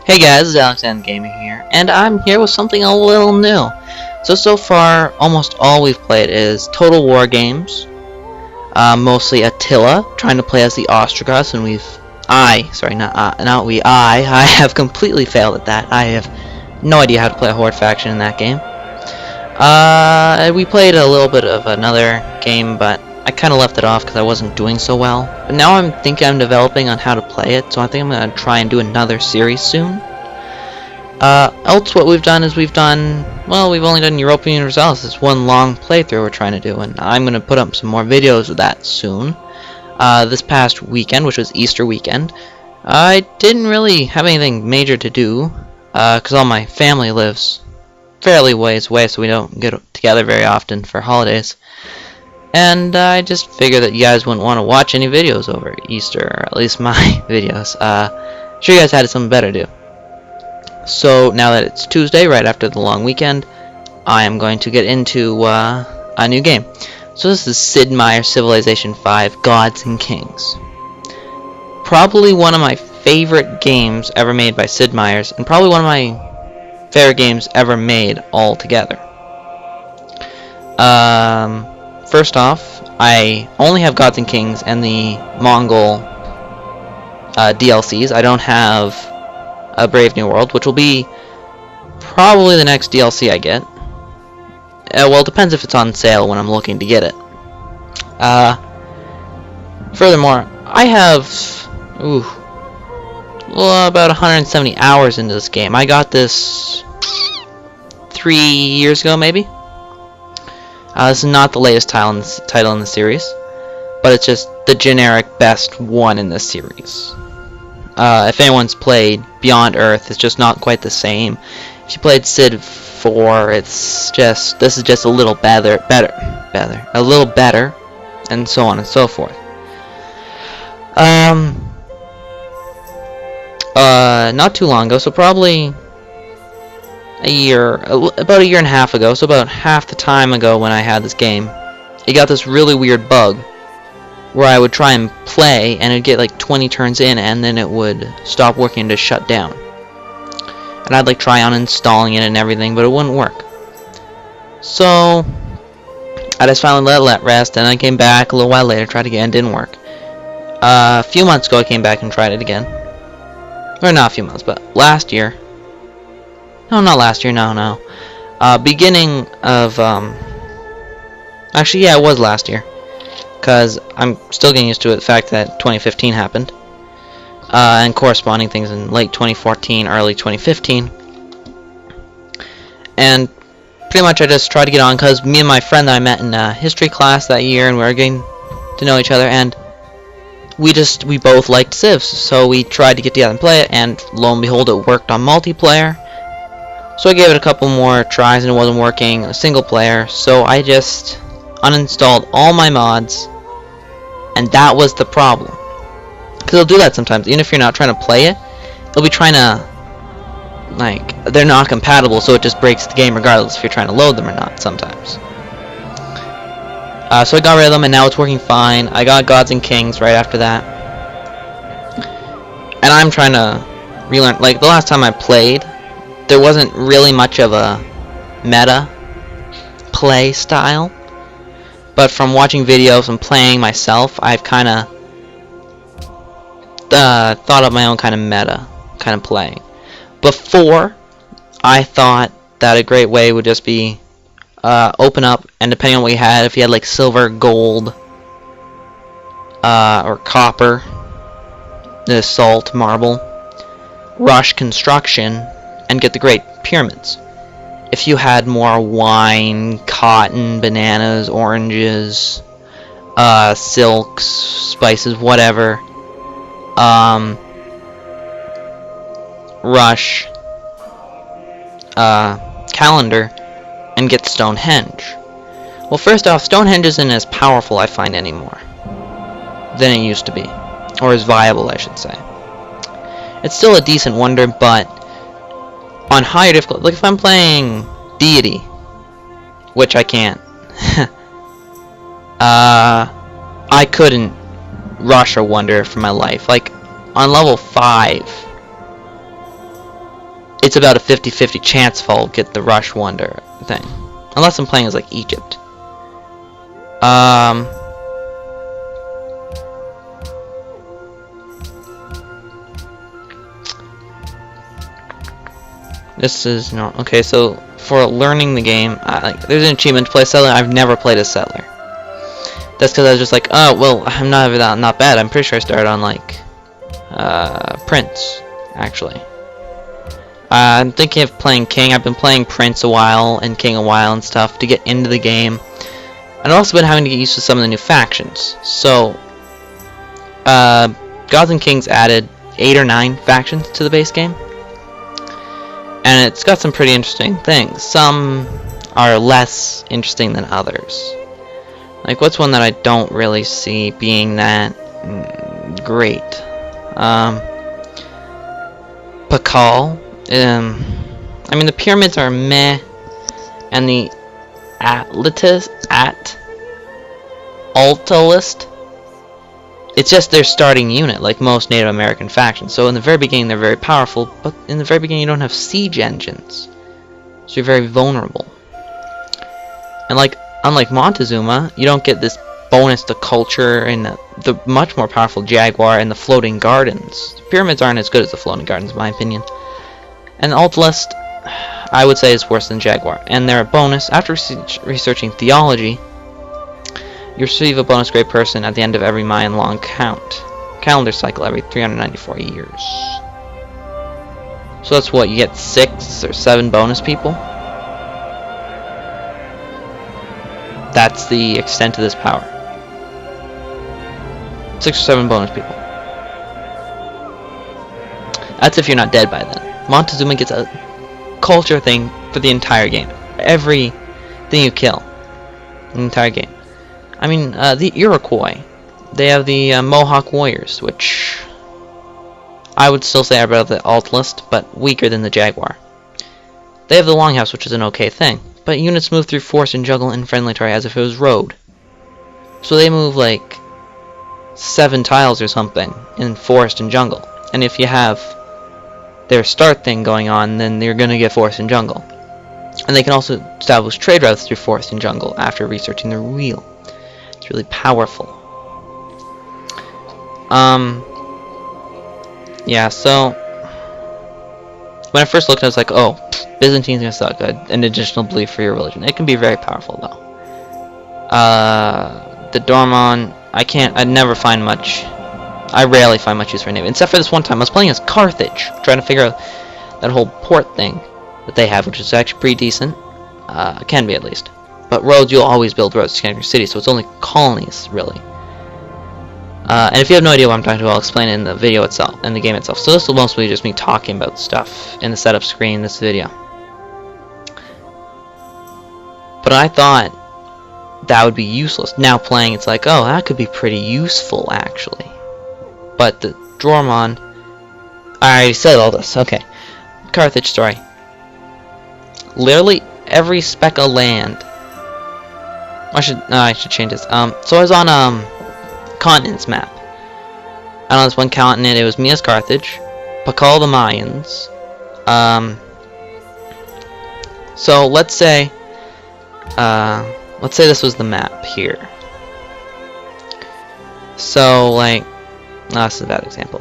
Hey guys, it's Alexander Gaming here, and I'm here with something a little new. So far, almost all we've played is Total War games, mostly Attila, trying to play as the Ostrogoths, and I have completely failed at that. I have no idea how to play a Horde faction in that game. We played a little bit of another game, but I kind of left it off because I wasn't doing so well. But now I'm developing on how to play it, so I think I'm going to try and do another series soon. Else what we've done is we've only done Europa Universalis. It's one long playthrough we're trying to do, and I'm going to put up some more videos of that soon. This past weekend, which was Easter weekend, I didn't really have anything major to do, because all my family lives fairly ways away, so we don't get together very often for holidays. And I just figured that you guys wouldn't want to watch any videos over Easter, or at least my videos. Sure you guys had something better to do. So now that it's Tuesday, right after the long weekend, I am going to get into a new game. So this is Sid Meier's Civilization 5 Gods and Kings. Probably one of my favorite games ever made by Sid Meier's, and probably one of my favorite games ever made altogether. First off, I only have Gods and Kings and the Mongol DLCs. I don't have a Brave New World, which will be probably the next DLC I get. Well, it depends if it's on sale when I'm looking to get it. Furthermore, I have about 170 hours into this game. I got this 3 years ago, maybe. This is not the latest title in the series, but it's just the generic best one in this series. If anyone's played Beyond Earth, it's just not quite the same. If you played Civ 4, this is just a little better, a little better, and so on and so forth. Not too long ago, so probably about a year and a half ago, so about half the time ago when I had this game, it got this really weird bug where I would try and play and it'd get like 20 turns in and then it would stop working and just shut down. And I'd like try uninstalling it and everything, but it wouldn't work. So I just finally let it rest, and I came back a little while later, tried again, didn't work. A few months ago I came back and tried it again. Or not a few months, but last year. No, not last year, no. Beginning of, actually, yeah, it was last year. Because I'm still getting used to it, the fact that 2015 happened. And corresponding things in late 2014, early 2015. And pretty much I just tried to get on, because me and my friend that I met in history class that year, and we were getting to know each other, and we both liked Civs, so we tried to get together and play it, and lo and behold, it worked on multiplayer. So I gave it a couple more tries and it wasn't working, a single player, so I just uninstalled all my mods, and that was the problem. Because it'll do that sometimes, even if you're not trying to play it, it'll be trying to, like, they're not compatible, so it just breaks the game regardless if you're trying to load them or not sometimes. So I got rid of them and now it's working fine. I got Gods and Kings right after that. And I'm trying to relearn, like the last time I played, there wasn't really much of a meta play style, but from watching videos and playing myself, I've kind of thought of my own kind of meta kind of playing. Before, I thought that a great way would just be open up, and depending on what you had, if you had like silver, gold, or copper, the salt, marble, rush construction, and get the Great Pyramids. If you had more wine, cotton, bananas, oranges, silks, spices, whatever, rush, calendar, and get Stonehenge. Well, first off, Stonehenge isn't as powerful, I find, anymore than it used to be, or as viable, I should say. It's still a decent wonder, but on higher difficulty, like if I'm playing Deity, which I can't, I couldn't rush a wonder for my life. Like on level 5, it's about a 50-50 chance if I'll get the Rush Wonder thing. Unless I'm playing as like Egypt. This is no okay. So for learning the game, there's an achievement to play settler. I've never played as settler. That's because I was just like, oh well, I'm not bad. I'm pretty sure I started on like Prince actually. I'm thinking of playing King. I've been playing Prince a while and King a while and stuff to get into the game. And I've also been having to get used to some of the new factions. So, Gods and Kings added 8 or 9 factions to the base game. And it's got some pretty interesting things. Some are less interesting than others. Like, what's one that I don't really see being that great? Pakal. I mean, the pyramids are meh, and the Altalist, it's just their starting unit, like most Native American factions. So in the very beginning, they're very powerful, but in the very beginning, you don't have siege engines, so you're very vulnerable. And like, unlike Montezuma, you don't get this bonus to culture and the much more powerful Jaguar and the floating gardens. The pyramids aren't as good as the floating gardens, in my opinion. And Altalist, I would say, is worse than Jaguar. And they're a bonus. After researching theology, you receive a bonus grade person at the end of every Mayan-long calendar cycle every 394 years. So that's what, you get 6 or 7 bonus people? That's the extent of this power. 6 or 7 bonus people. That's if you're not dead by then. Montezuma gets a culture thing for the entire game. Every thing you kill in the entire game. I mean, the Iroquois, they have the Mohawk Warriors, which I would still say are better than the Altalist, but weaker than the Jaguar. They have the Longhouse, which is an okay thing, but units move through forest and jungle and friendly terrain as if it was road. So they move like 7 tiles or something in forest and jungle. And if you have their start thing going on, then you're gonna get forest and jungle. And they can also establish trade routes through forest and jungle after researching their wheel. It's really powerful. Yeah, so when I first looked, I was like, oh, Byzantine's gonna suck. An additional belief for your religion. It can be very powerful though. The Dormon, I never find much. I rarely find much use for a name, except for this one time. I was playing as Carthage, trying to figure out that whole port thing that they have, which is actually pretty decent. Can be at least. But roads, you'll always build roads to connect your city, so it's only colonies, really. And if you have no idea what I'm talking about, I'll explain it in the video itself, in the game itself. So this will mostly just me talking about stuff in the setup screen in this video. But I thought that would be useless. Now playing, it's like, oh, that could be pretty useful, actually. But the Dormon, I already said all this. Okay, Carthage story. Literally every speck of land. I should change this. So I was on continents map. And on this one continent, it was me as Carthage, Pakal the Mayans. So let's say this was the map here. So like. No, this is a bad example.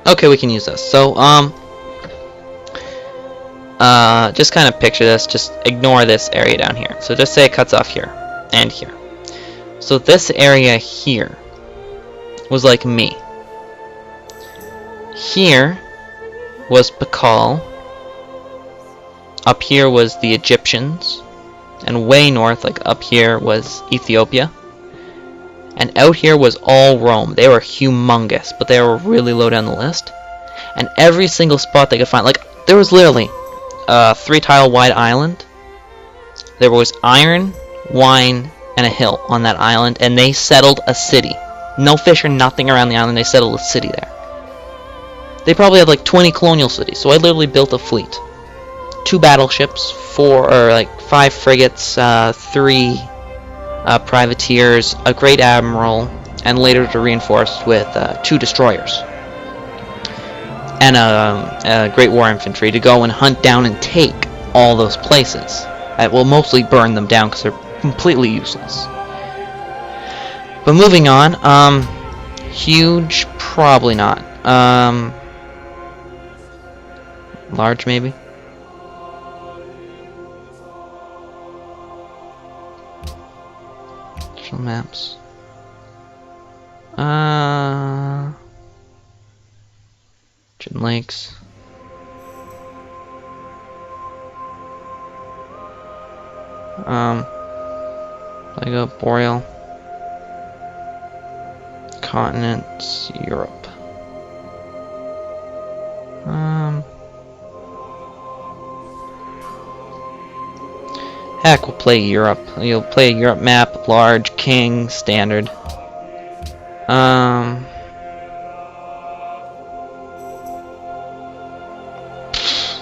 Okay, we can use this. So, just kind of picture this. Just ignore this area down here. So just say it cuts off here and here. So this area here was like me. Here was Pakal. Up here was the Egyptians, and way north, like up here, was Ethiopia. And out here was all Rome. They were humongous, but they were really low down the list. And every single spot they could find, like, there was literally a 3-tile wide island. There was iron, wine, and a hill on that island, and they settled a city. No fish or nothing around the island, they settled a city there. They probably had like 20 colonial cities, so I literally built a fleet. 2 battleships, 5 frigates, 3 privateers, a great admiral, and later to reinforced with 2 destroyers and a great war infantry to go and hunt down and take all those places. I will mostly burn them down because they're completely useless. But moving on, huge, probably not. Large, maybe. Maps. Chin Lakes. Lego Boreal. Continents, Europe. Heck, we'll play Europe. You'll play a Europe map, large, king, standard.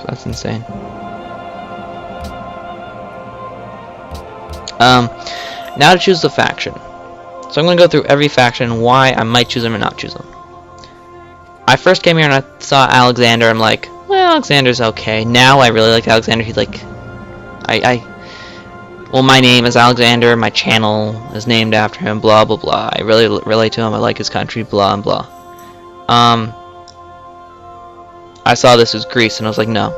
That's insane. Now to choose the faction. So I'm going to go through every faction and why I might choose them or not choose them. I first came here and I saw Alexander. I'm like, well, Alexander's okay. Now I really like Alexander. He's like, well, my name is Alexander. My channel is named after him. Blah blah blah. I really relate to him. I like his country. Blah and blah. I saw this was Greece and I was like, no.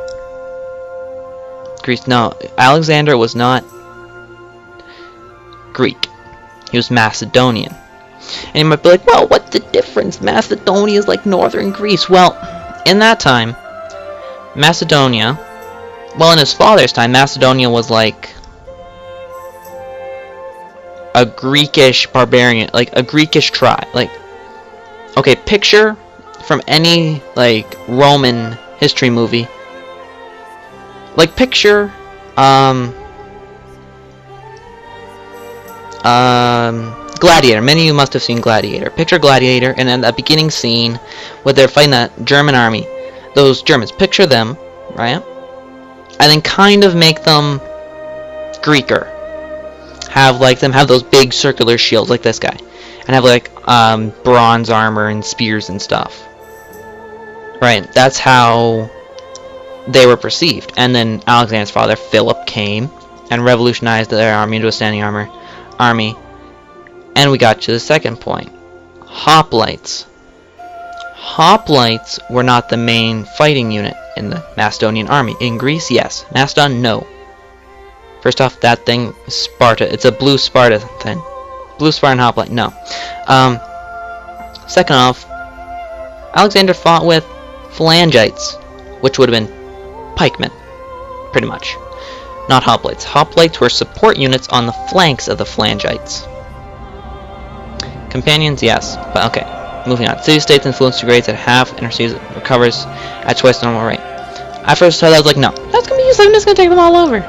Greece, no. Alexander was not Greek. He was Macedonian. And you might be like, well, what's the difference? Macedonia is like northern Greece. Well, in that time, Macedonia, well, in his father's time, Macedonia was like a Greekish barbarian, like a Greekish tribe. Like, okay, picture from any like Roman history movie. Like picture Gladiator. Many of you must have seen Gladiator. Picture Gladiator, and then that beginning scene where they're fighting that German army. Those Germans. Picture them, right? And then kind of make them Greeker. Have like them have those big circular shields like this guy, and have like bronze armor and spears and stuff. Right. That's how they were perceived. And then Alexander's father, Philip, came and revolutionized their army into a standing army. And we got to the second point. Hoplites. Hoplites were not the main fighting unit in the Macedonian army. In Greece, yes. Macedon, no. First off, that thing, Sparta. It's a blue Sparta thing. Blue Spartan hoplite, no. Second off, Alexander fought with phalangites, which would have been pikemen, pretty much. Not hoplites. Hoplites were support units on the flanks of the phalangites. Companions, yes. But okay, moving on. City-states influence degrades at half, intercedes, recovers at twice the normal rate. I first saw that, I was like, no, that's going to be useless. I'm just going to take them all over.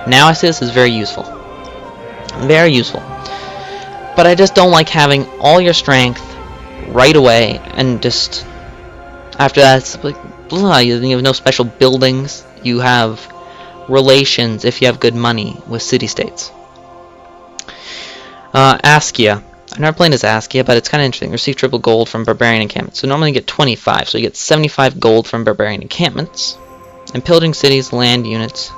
Now I see this is very useful. Very useful. But I just don't like having all your strength right away and just after that it's like blah, you have no special buildings. You have relations if you have good money with city-states. Askia. I've never played as Askia, but it's kind of interesting. Receive triple gold from barbarian encampments. So normally you get 25, so you get 75 gold from barbarian encampments. And pillaging cities, land units.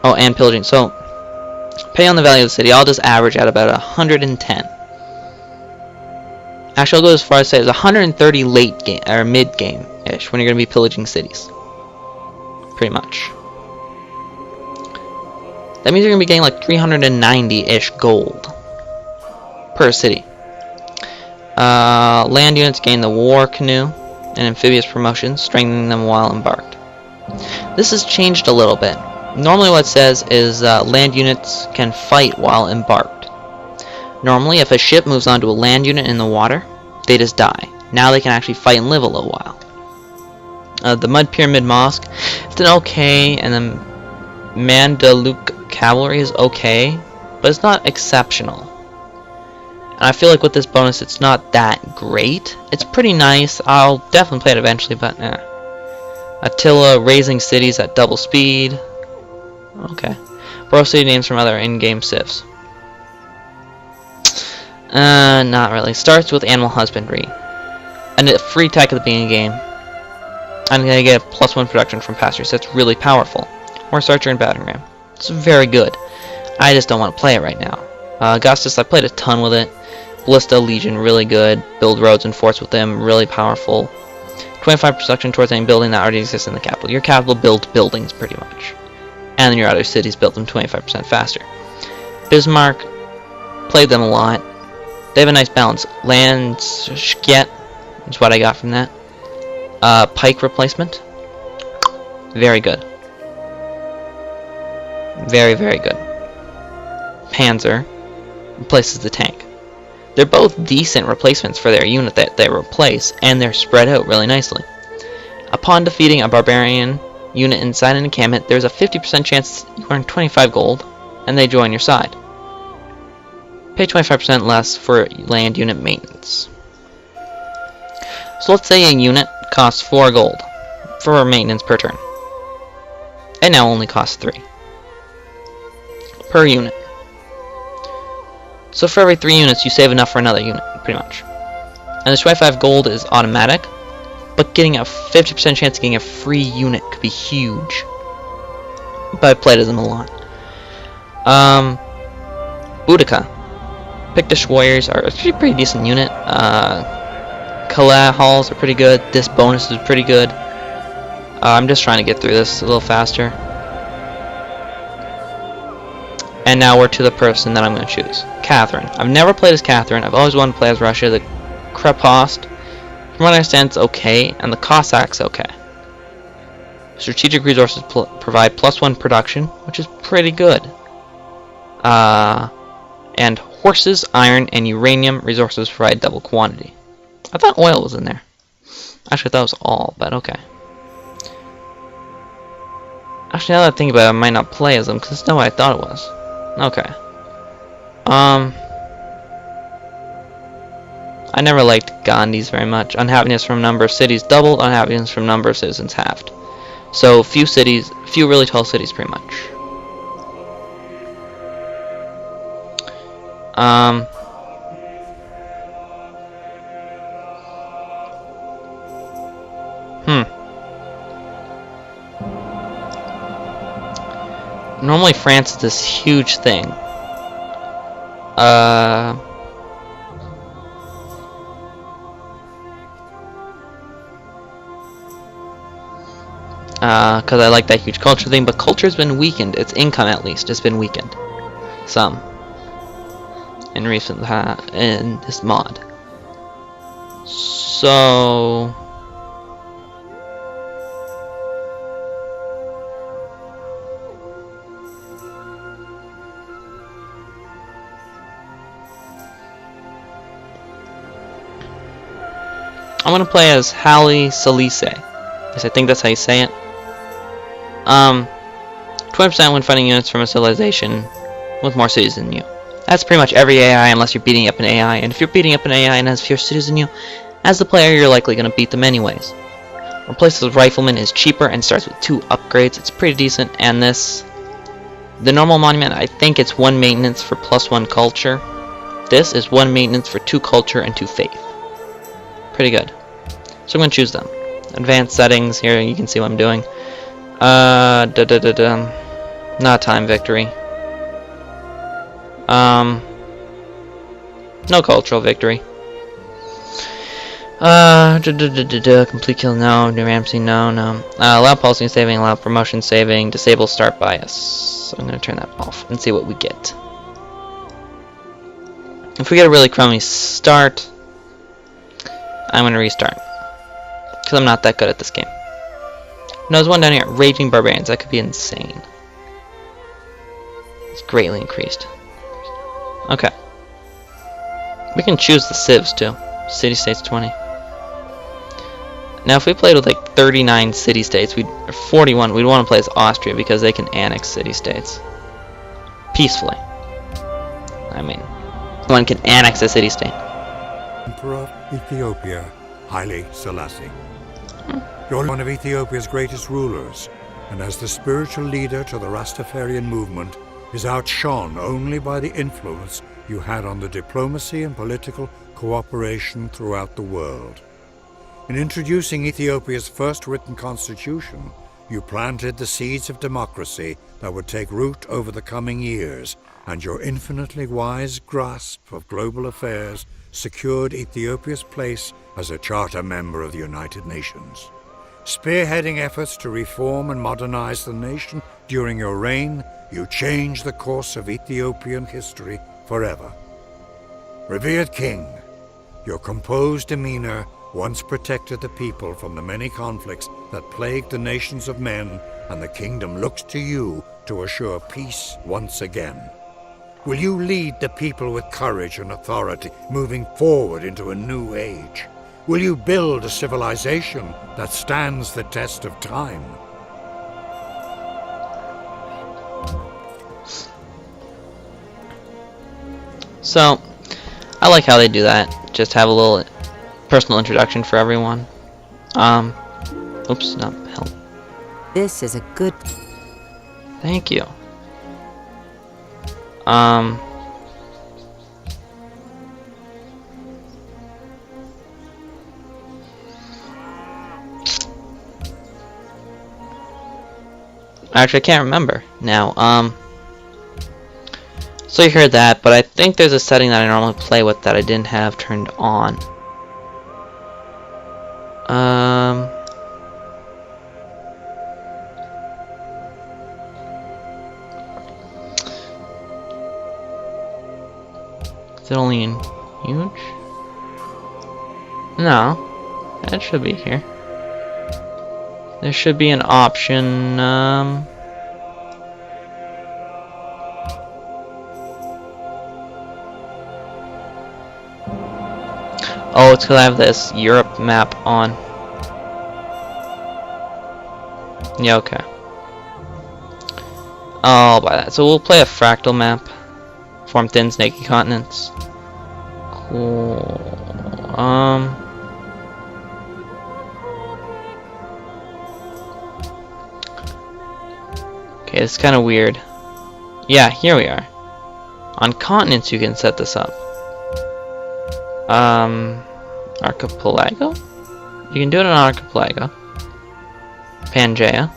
Oh, and pillaging. So, pay on the value of the city. I'll just average out about 110. Actually, I'll go as far as say it's 130 late game or mid game-ish when you're going to be pillaging cities. Pretty much. That means you're going to be getting like 390-ish gold per city. Land units gain the war canoe and amphibious promotions, strengthening them while embarked. This has changed a little bit. Normally what it says is land units can fight while embarked. Normally if a ship moves onto a land unit in the water, they just die. Now they can actually fight and live a little while. The Mud Pyramid Mosque, it's an okay, and the Mandaluk Cavalry is okay, but it's not exceptional. And I feel like with this bonus it's not that great. It's pretty nice. I'll definitely play it eventually, but Attila raising cities at double speed. Okay. Borrow city names from other in-game civs. Not really. Starts with animal husbandry. And a free tech at the beginning of the game. I'm gonna get +1 production from pastures. That's really powerful. Horse archer and battering ram. It's very good. I just don't want to play it right now. Augustus, I played a ton with it. Ballista Legion, really good. Build roads and forts with them, really powerful. 25 production towards any building that already exists in the capital. Your capital builds buildings pretty much. And then your other cities build them 25% faster. Bismarck, played them a lot. They have a nice balance. Landskjet is what I got from that. Pike replacement. Very good. Very, very good. Panzer replaces the tank. They're both decent replacements for their unit that they replace, and they're spread out really nicely. Upon defeating a barbarian unit inside an encampment, there's a 50% chance you earn 25 gold, and they join your side. Pay 25% less for land unit maintenance. So let's say a unit costs 4 gold for maintenance per turn. It now only costs 3 per unit. So for every 3 units, you save enough for another unit, pretty much. And the 25 gold is automatic, but getting a 50% chance of getting a free unit could be huge. But I played as them a lot. Boudica. Pictish warriors are a pretty decent unit. Kala halls are pretty good. This bonus is pretty good. I'm just trying to get through this a little faster. And now we're to the person that I'm going to choose. Catherine. I've never played as Catherine. I've always wanted to play as Russia. The Krepost, from what I understand, it's okay. And the Cossacks, okay. Strategic resources provide +1 production, which is pretty good. And horses, iron, and uranium resources provide double quantity. I thought oil was in there. Actually, I thought it was all, but okay. Actually, now that I think about it, I might not play as them, because it's not what I thought it was. Okay. I never liked Gandhi's very much. Unhappiness from number of cities doubled, unhappiness from number of citizens halved. So few really tall cities pretty much. Normally France is this huge thing. Because I like that huge culture thing, but culture's been weakened. Its income, at least, has been weakened. Some. In recent, in this mod. So... I'm gonna play as Halle Salise. Yes, I think that's how you say it. 20% when fighting units from a civilization with more cities than you. That's pretty much every AI unless you're beating up an AI. And if you're beating up an AI and has fewer cities than you, as the player, you're likely gonna beat them anyways. Replaces with Rifleman is cheaper and starts with 2 upgrades. It's pretty decent. And this, the normal monument, I think it's 1 maintenance for +1 culture. This is 1 maintenance for 2 culture and 2 faith. Pretty good. So I'm going to choose them. Advanced settings, here you can see what I'm doing. Not time victory. No cultural victory. Complete kill, no. New Ramsey, no. Allow pulsing saving, allow promotion saving, disable start bias. So I'm going to turn that off and see what we get. If we get a really crummy start, I'm going to restart. Because I'm not that good at this game. No, there's one down here. Raging Barbarians. That could be insane. It's greatly increased. Okay. We can choose the civs too. City-states 20. Now if we played with like 39 city-states, or 41, we'd want to play as Austria because they can annex city-states. Peacefully. I mean, one can annex a city-state. Emperor of Ethiopia, Haile Selassie. You're one of Ethiopia's greatest rulers, and as the spiritual leader to the Rastafarian movement, is outshone only by the influence you had on the diplomacy and political cooperation throughout the world. In introducing Ethiopia's first written constitution, you planted the seeds of democracy that would take root over the coming years, and your infinitely wise grasp of global affairs secured Ethiopia's place as a charter member of the United Nations. Spearheading efforts to reform and modernize the nation during your reign, you changed the course of Ethiopian history forever. Revered King, your composed demeanor once protected the people from the many conflicts that plagued the nations of men, and the kingdom looks to you to assure peace once again. Will you lead the people with courage and authority, moving forward into a new age? Will you build a civilization that stands the test of time? So, I like how they do that. Just have a little personal introduction for everyone. Oops, not help. This is a good... Thank you. Actually, I can't remember now. So you heard that, but I think there's a setting that I normally play with that I didn't have turned on. Is it only in huge? No, that should be here. There should be an option. Oh, it's because I have this Europe map on. Yeah, okay. I'll buy that. So we'll play a fractal map. Form thin, snaky continents. Cool. Okay, it's kind of weird. Yeah, here we are. On continents, you can set this up. Archipelago? You can do it on Archipelago. Pangea.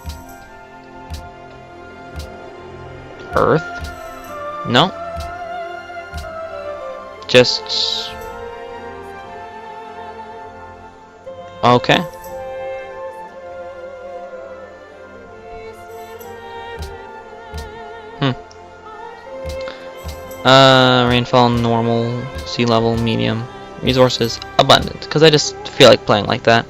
Earth? No. Just... Okay. Rainfall normal, sea level medium, resources abundant, because I just feel like playing like that.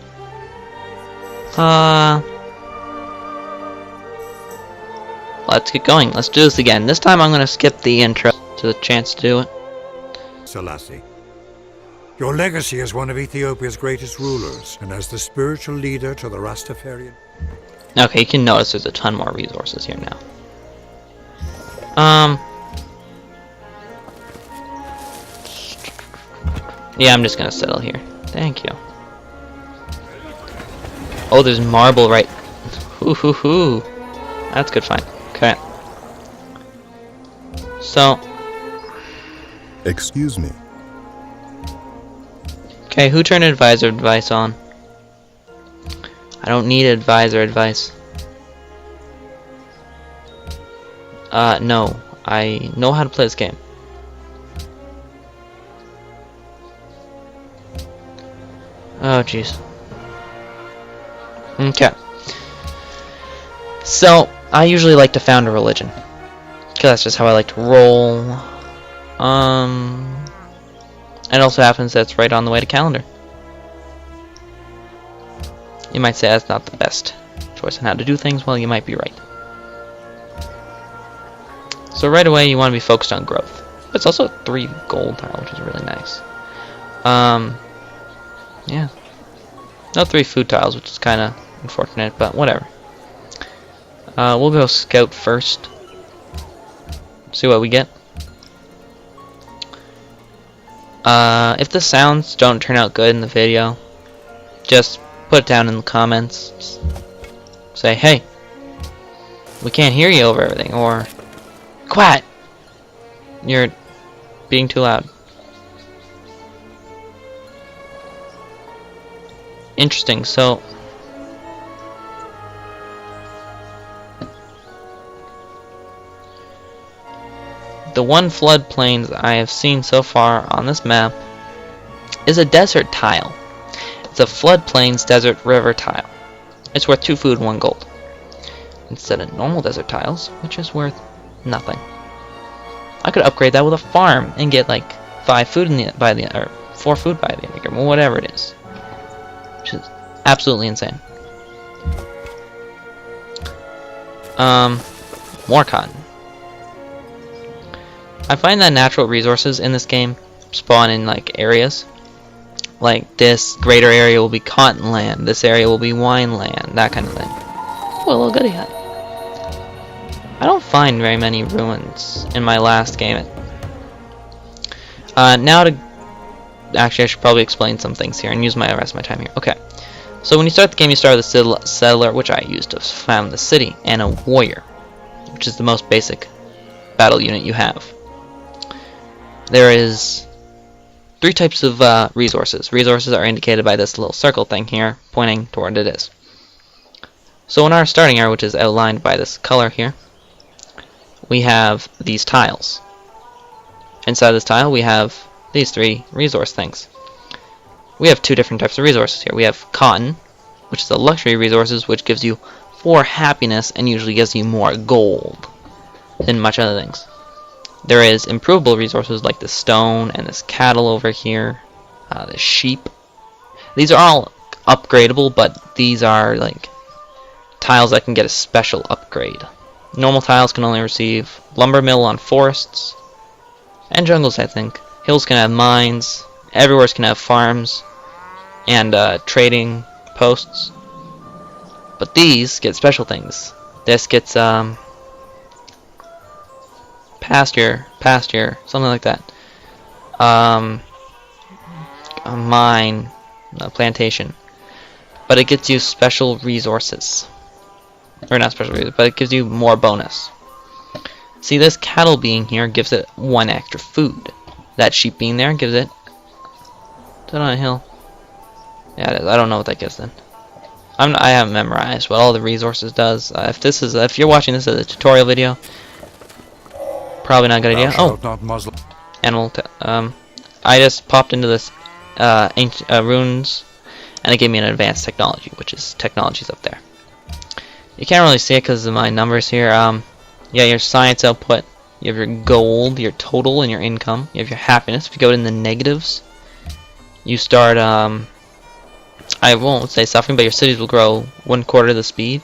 Let's get going. Let's do this again. This time I'm going to skip the intro to the chance to do it. Selassie, your legacy as one of Ethiopia's greatest rulers, and as the spiritual leader to the Rastafarian... Okay, you can notice there's a ton more resources here now. Yeah, I'm just gonna settle here. Thank you. Oh, there's marble right... Hoo hoo hoo. That's good find. Okay. So... Excuse me. Okay, who turned advisor advice on? I don't need advisor advice. No. I know how to play this game. Oh, jeez. Okay. So, I usually like to found a religion. Because that's just how I like to roll. It also happens that's right on the way to calendar. You might say that's not the best choice on how to do things. Well, you might be right. So right away, you want to be focused on growth. But it's also 3 gold tile, which is really nice. Yeah. No 3 food tiles, which is kind of unfortunate, but whatever. We'll go scout first. See what we get. If the sounds don't turn out good in the video, just put it down in the comments. Say, hey, we can't hear you over everything, or Quiet! You're being too loud. Interesting, so... the one floodplains I have seen so far on this map is a desert tile. It's a floodplains desert river tile. It's worth 2 food, 1 gold. Instead of normal desert tiles, which is worth nothing. I could upgrade that with a farm and get like 5 food by the or 4 food by the end, or whatever it is. Which is absolutely insane. More cotton. I find that natural resources in this game spawn in like areas. Like this greater area will be cotton land, this area will be wine land, that kind of thing. Oh, a little goodie hut. I don't find very many ruins in my last game. Now to... actually, I should probably explain some things here and use the rest of my time here. Okay. So when you start the game, you start with a settler, which I used to found the city, and a warrior, which is the most basic battle unit you have. There is 3 types of resources. Resources are indicated by this little circle thing here, pointing toward it is. So in our starting area, which is outlined by this color here, we have these tiles. Inside this tile, we have these 3 resource things. We have 2 different types of resources here. We have cotton, which is a luxury resources, which gives you 4 happiness and usually gives you more gold than much other things. There is improvable resources like the stone and this cattle over here, the sheep. These are all upgradable, but these are like tiles that can get a special upgrade. Normal tiles can only receive lumber mill on forests and jungles, I think. Hills can have mines. Everywhere can have farms and trading posts. But these get special things. This gets pasture, something like that. A mine, a plantation. But it gets you special resources. Or not special resources, but it gives you more bonus. See, this cattle being here gives it 1 extra food. That sheep being there gives it... is that on a hill? Yeah, it is. I don't know what that gives then. I haven't memorized what all the resources does. If you're watching this as a tutorial video, probably not a good idea. Oh, animal. I just popped into this ancient runes, and it gave me an advanced technology, which is technologies up there. You can't really see it because of my numbers here. Yeah, your science output. You have your gold, your total, and your income. You have your happiness. If you go in the negatives, you start. I won't say suffering, but your cities will grow 1/4 the speed.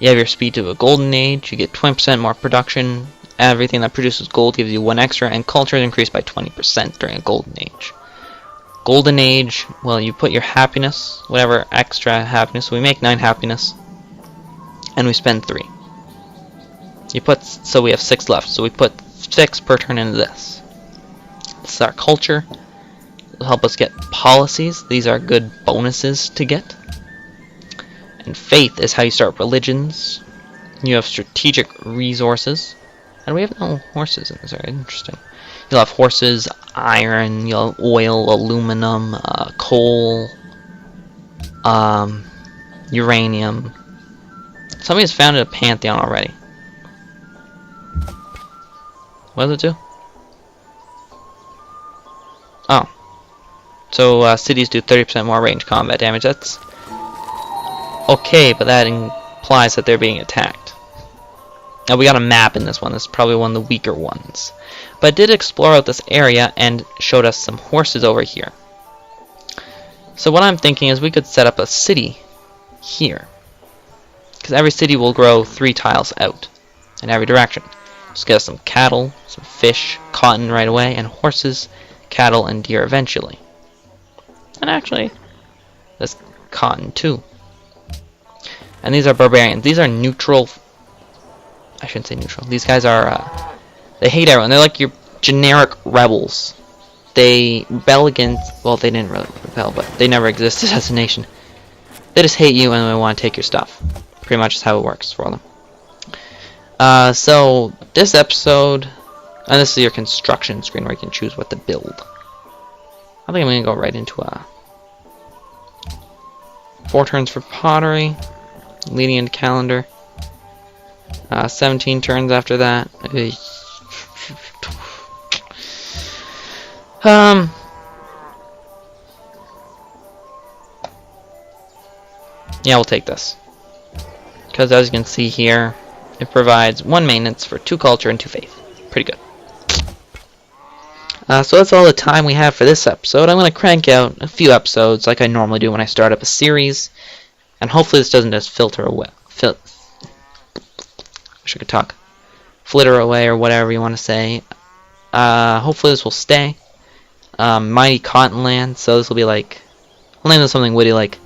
You have your speed to a golden age. You get 20% more production. Everything that produces gold gives you 1 extra, and culture is increased by 20% during a golden age. Golden age, well, you put your happiness, whatever extra happiness. So we make 9 happiness, and we spend 3. So we have 6 left. So we put 6 per turn into this. This is our culture. It'll help us get policies. These are good bonuses to get. And faith is how you start religions. You have strategic resources. And we have no horses in this area. Interesting. You'll have horses, iron, you'll have oil, aluminum, coal, uranium. Somebody's founded a pantheon already. What does it do? Oh. So cities do 30% more range combat damage. That's okay, but that implies that they're being attacked. Now we got a map in this one. This is probably one of the weaker ones. But it did explore out this area and showed us some horses over here. So what I'm thinking is we could set up a city here. Because every city will grow 3 tiles out in every direction. Just get us some cattle, some fish, cotton right away, and horses, cattle, and deer eventually. And actually, there's cotton too. And these are barbarians. These are neutral. I shouldn't say neutral. These guys are, they hate everyone. They're like your generic rebels. They rebel against, well, they didn't really rebel, but they never existed as a nation. They just hate you and they want to take your stuff. Pretty much is how it works for them. So this episode, and this is your construction screen where you can choose what to build. I think I'm gonna go right into 4 turns for pottery, leading into calendar. 17 turns after that. Yeah, we'll take this. Because as you can see here, it provides 1 maintenance for 2 culture and 2 faith. Pretty good. So that's all the time we have for this episode. I'm going to crank out a few episodes like I normally do when I start up a series. And hopefully this doesn't just filter away. Wish I could talk. Flitter away or whatever you want to say. Hopefully this will stay. Mighty Cottonland, so this will be like... I'll name this something witty like...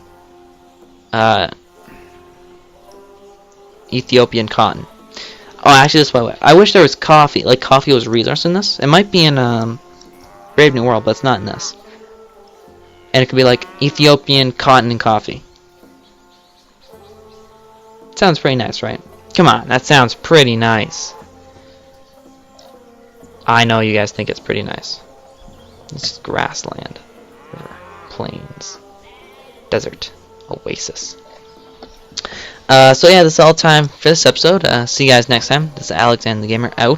Ethiopian cotton. Oh, actually, this way. I wish there was coffee. Like, coffee was a resource in this. It might be in Brave New World, but it's not in this. And it could be like Ethiopian cotton and coffee. Sounds pretty nice, right? Come on, that sounds pretty nice. I know you guys think it's pretty nice. This is grassland, river, plains, desert, oasis. So yeah, this is all time for this episode. See you guys next time. This is Alexander the Gamer out.